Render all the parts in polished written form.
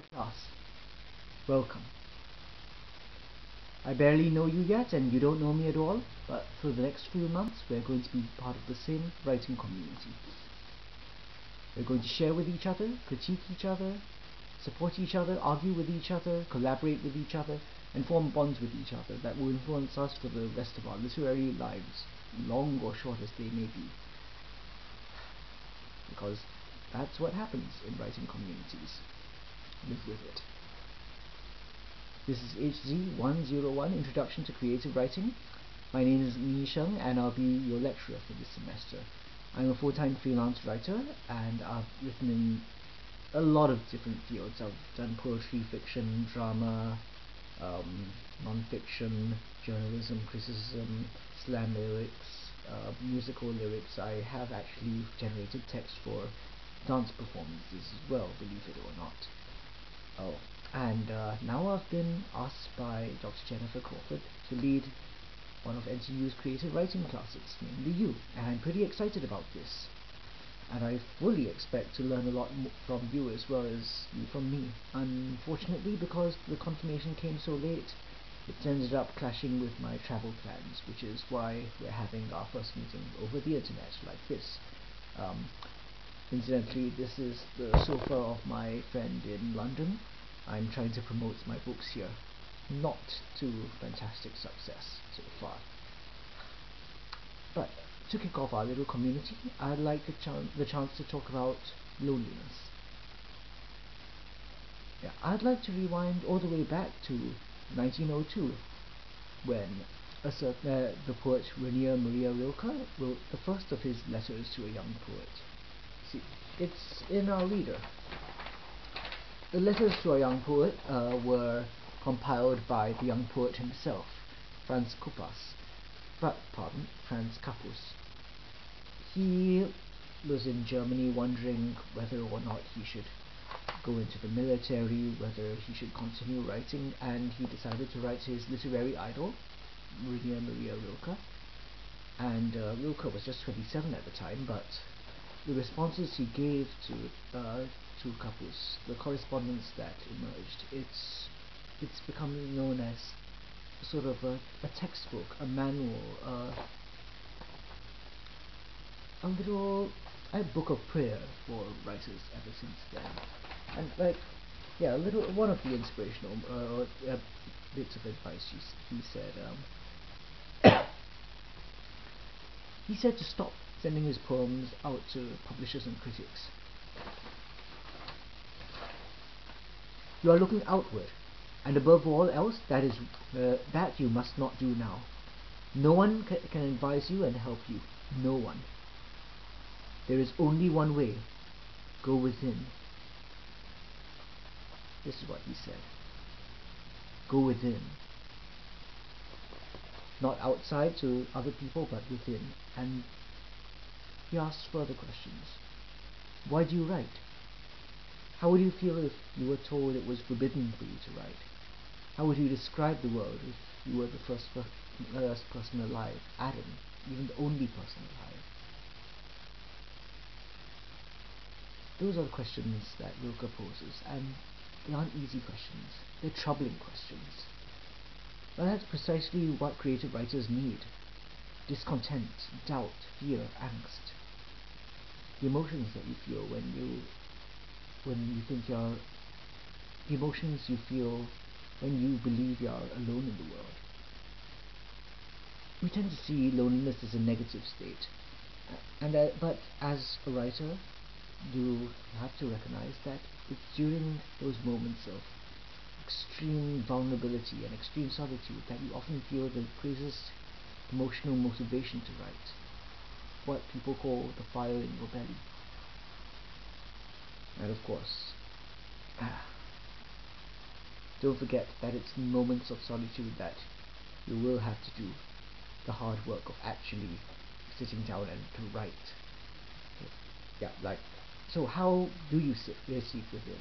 class. Welcome. I barely know you yet and you don't know me at all, but for the next few months we're going to be part of the same writing community. We're going to share with each other, critique each other, support each other, argue with each other, collaborate with each other, and form bonds with each other that will influence us for the rest of our literary lives, long or short as they may be. Because that's what happens in writing communities. Live with it. This is HZ101, Introduction to Creative Writing. My name is Yi-Sheng and I'll be your lecturer for this semester. I'm a full-time freelance writer and I've written in a lot of different fields. I've done poetry, fiction, drama, non-fiction, journalism, criticism, slam lyrics, musical lyrics. I have actually generated text for dance performances as well, believe it or not. Oh, and now I've been asked by Dr. Jennifer Crawford to lead one of NTU's creative writing classes, namely you, and I'm pretty excited about this. And I fully expect to learn a lot from you as well as you from me. Unfortunately, because the confirmation came so late, it ended up clashing with my travel plans, which is why we're having our first meeting over the internet like this. Incidentally, this is the sofa of my friend in London. I'm trying to promote my books here. Not to fantastic success so far. But to kick off our little community, I'd like the chance to talk about loneliness. Yeah, I'd like to rewind all the way back to 1902, when the poet Rainier Maria Rilke wrote the first of his letters to a young poet. See, it's in our reader. The letters to a young poet were compiled by the young poet himself, Franz Kappus. He was in Germany wondering whether or not he should go into the military, whether he should continue writing, and he decided to write his literary idol, Rainier Maria Rilke. And Rilke was just 27 at the time, but the responses he gave to Kappus, the correspondence that emerged, it's become known as sort of a textbook, a manual, a book of prayer for writers ever since then. And one of the inspirational bits of advice he said to stop sending his poems out to publishers and critics. You are looking outward, and above all else, that you must not do now. No one can advise you and help you. No one. There is only one way. Go within. This is what he said. Go within. Not outside to other people, but within. And he asked further questions. Why do you write? How would you feel if you were told it was forbidden for you to write? How would you describe the world if you were the first person alive, Adam, even the only person alive? Those are the questions that Rilke poses, and they aren't easy questions. They're troubling questions. But that's precisely what creative writers need. Discontent, doubt, fear, angst. The emotions that you feel when you think you're, the emotions you feel when you believe you're alone in the world. We tend to see loneliness as a negative state, but as a writer, you have to recognize that it's during those moments of extreme vulnerability and extreme solitude that you often feel the greatest emotional motivation to write, what people call the fire in your belly. And of course, don't forget that it's in moments of solitude that you will have to do the hard work of actually sitting down and to write. So how do you seek within?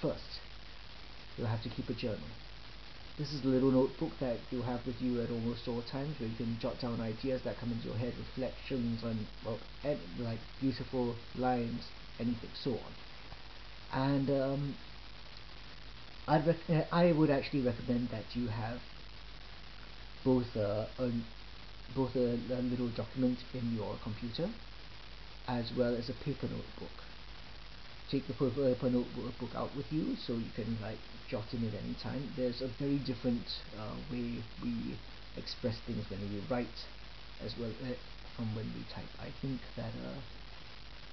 First, you'll have to keep a journal. This is a little notebook that you have with you at almost all times, where you can jot down ideas that come into your head, reflections on, like beautiful lines, anything, so on. And I would actually recommend that you have both a little document in your computer as well as a paper notebook. Take the paper notebook out with you so you can like jot in at any time. There's a very different way we express things when we write as well from when we type. I think that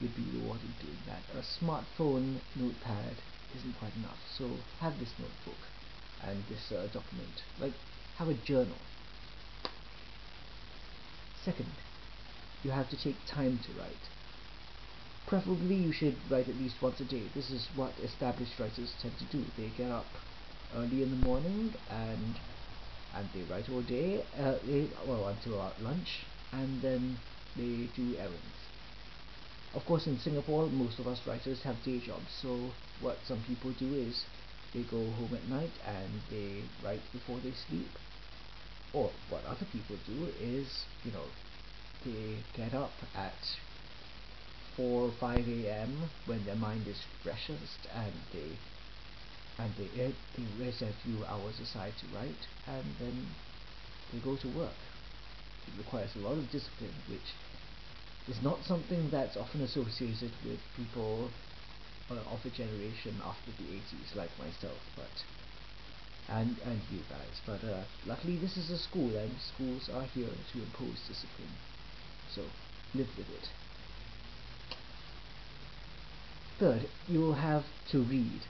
you'd be rewarded doing that. A smartphone notepad isn't quite enough, so have this notebook and this document. Like, have a journal. Second, you have to take time to write. Preferably you should write at least once a day. This is what established writers tend to do. They get up early in the morning and they write all day, until about lunch, and then they do errands. Of course, in Singapore, most of us writers have day jobs, so what some people do is they go home at night and they write before they sleep. Or what other people do is, they get up at 4 or 5 a.m. when their mind is freshest, and they set a few hours aside to write, and then they go to work. It requires a lot of discipline, which is not something that's often associated with people of a generation after the 80s, like myself, and you guys. But luckily, this is a school, and schools are here to impose discipline. So live with it. Third, you'll have to read.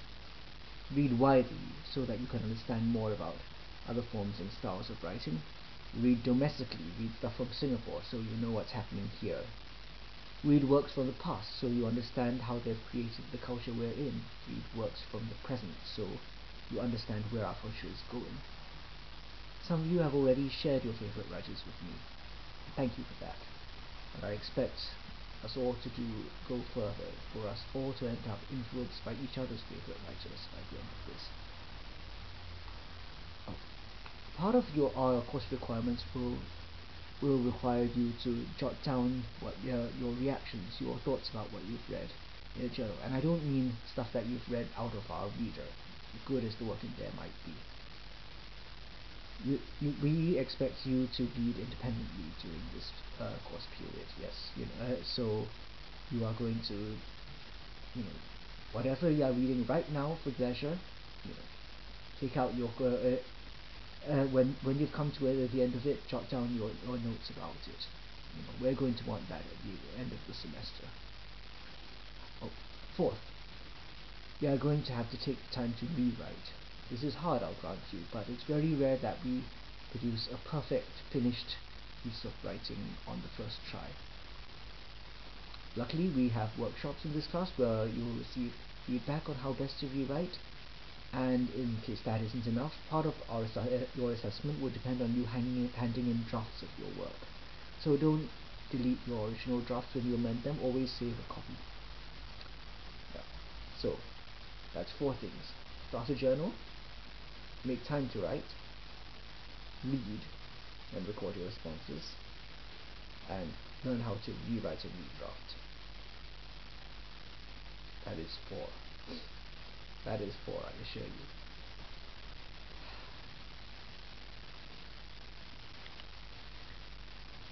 Read widely so that you can understand more about other forms and styles of writing. Read domestically, read stuff from Singapore so you know what's happening here. Read works from the past so you understand how they've created the culture we're in. Read works from the present so you understand where our culture is going. Some of you have already shared your favorite writers with me. Thank you for that. And I expect us all to go further, for us all to end up influenced by each other's favorite writers by the end of this. Part of your course requirements will require you to jot down what your reactions, your thoughts about what you've read in a journal. And I don't mean stuff that you've read out of our reader, good as the work in there might be. We expect you to read independently during this course period. Yes, so you are going to, whatever you are reading right now for leisure, take out your when you've come to the end of it, jot down your notes about it. We're going to want that at the end of the semester. Fourth, you are going to have to take time to rewrite. This is hard, I'll grant you, but it's very rare that we produce a perfect, finished piece of writing on the first try. Luckily, we have workshops in this class where you will receive feedback on how best to rewrite, and in case that isn't enough, part of your assessment would depend on you handing in drafts of your work. So don't delete your original drafts when you amend them, always save a copy. So, that's 4 things. Start a journal, make time to write, read and record your responses, and learn how to rewrite and redraft. That is 4. That is 4, I assure you.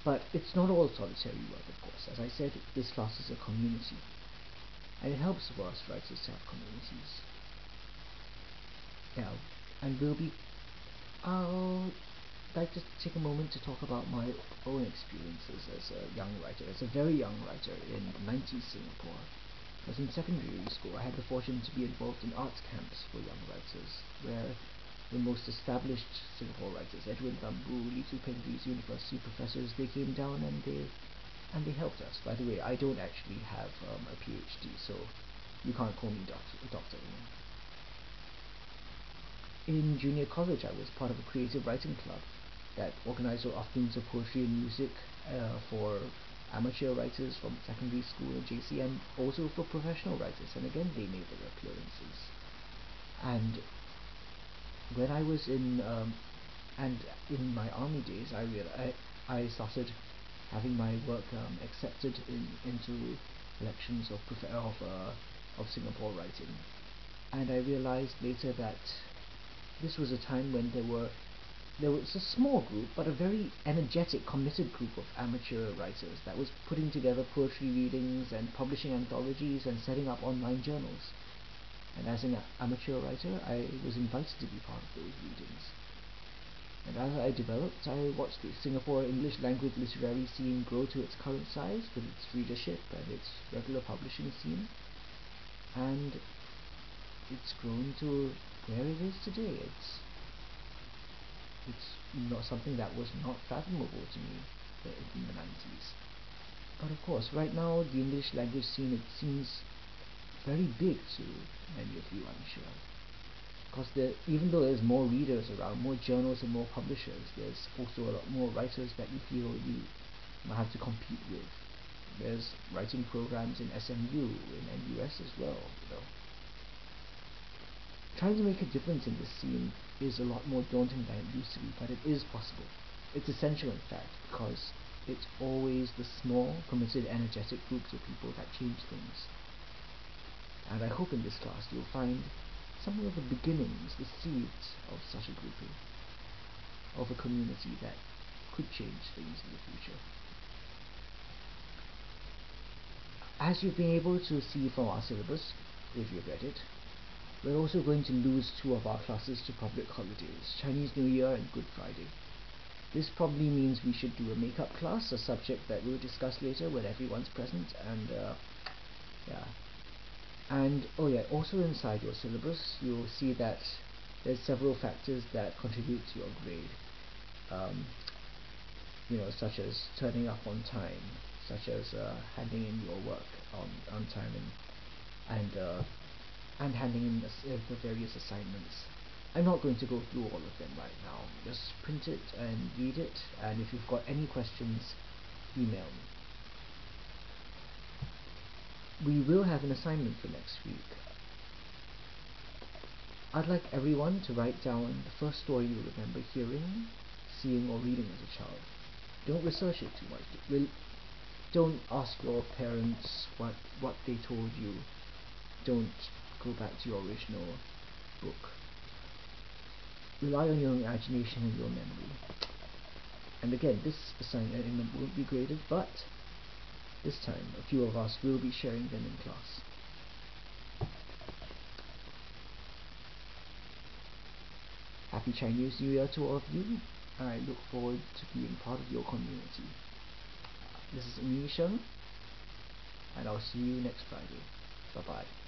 But it's not all solitary work, of course. As I said, this class is a community, and it helps for us writers to have communities. Yeah, and I'll like to take a moment to talk about my own experiences as a young writer, as a very young writer in 90s Singapore. I was in secondary school. I had the fortune to be involved in arts camps for young writers, where the most established Singapore writers, Edwin Bambu, Lee Tu Peng, these university professors, they came down and they helped us. By the way, I don't actually have a PhD, so you can't call me doctor. In junior college, I was part of a creative writing club that organized afternoons of poetry and music for amateur writers from secondary school and JC, and also for professional writers, and again they made their appearances. And when I was in my army days, I started having my work accepted into collections of Singapore writing. and I realized later that this was a time when there was a small group, but a very energetic, committed group of amateur writers that was putting together poetry readings and publishing anthologies and setting up online journals. And as an amateur writer, I was invited to be part of those readings. And as I developed, I watched the Singapore English language literary scene grow to its current size with its readership and its regular publishing scene. And it's grown to where it is today. It's not something that was not fathomable to me in the 90s. But of course, right now, the English language scene, it seems very big to many of you, I'm sure. Because even though there's more readers around, more journals and more publishers, there's also a lot more writers that you feel you might have to compete with. There's writing programs in SMU, in NUS as well, Trying to make a difference in this scene is a lot more daunting than it used to be, but it is possible. It's essential, in fact, because it's always the small, committed, energetic groups of people that change things. And I hope in this class you'll find some of the beginnings, the seeds of such a grouping, of a community that could change things in the future. As you've been able to see from our syllabus, if you've read it, we're also going to lose 2 of our classes to public holidays, Chinese New Year and Good Friday. This probably means we should do a makeup class, a subject that we'll discuss later when everyone's present, and yeah. And also inside your syllabus, you'll see that there's several factors that contribute to your grade. Such as turning up on time, such as handing in your work on time, and handing in the various assignments. I'm not going to go through all of them right now. Just print it and read it, and if you've got any questions, email me. We will have an assignment for next week. I'd like everyone to write down the first story you remember hearing, seeing, or reading as a child. Don't research it too much. Don't ask your parents what they told you. Don't go back to your original book. Rely on your imagination and your memory. And again, this assignment won't be graded, but this time a few of us will be sharing them in class. Happy Chinese New Year to all of you, and I look forward to being part of your community. This is Yi-Sheng, and I'll see you next Friday. Bye-bye.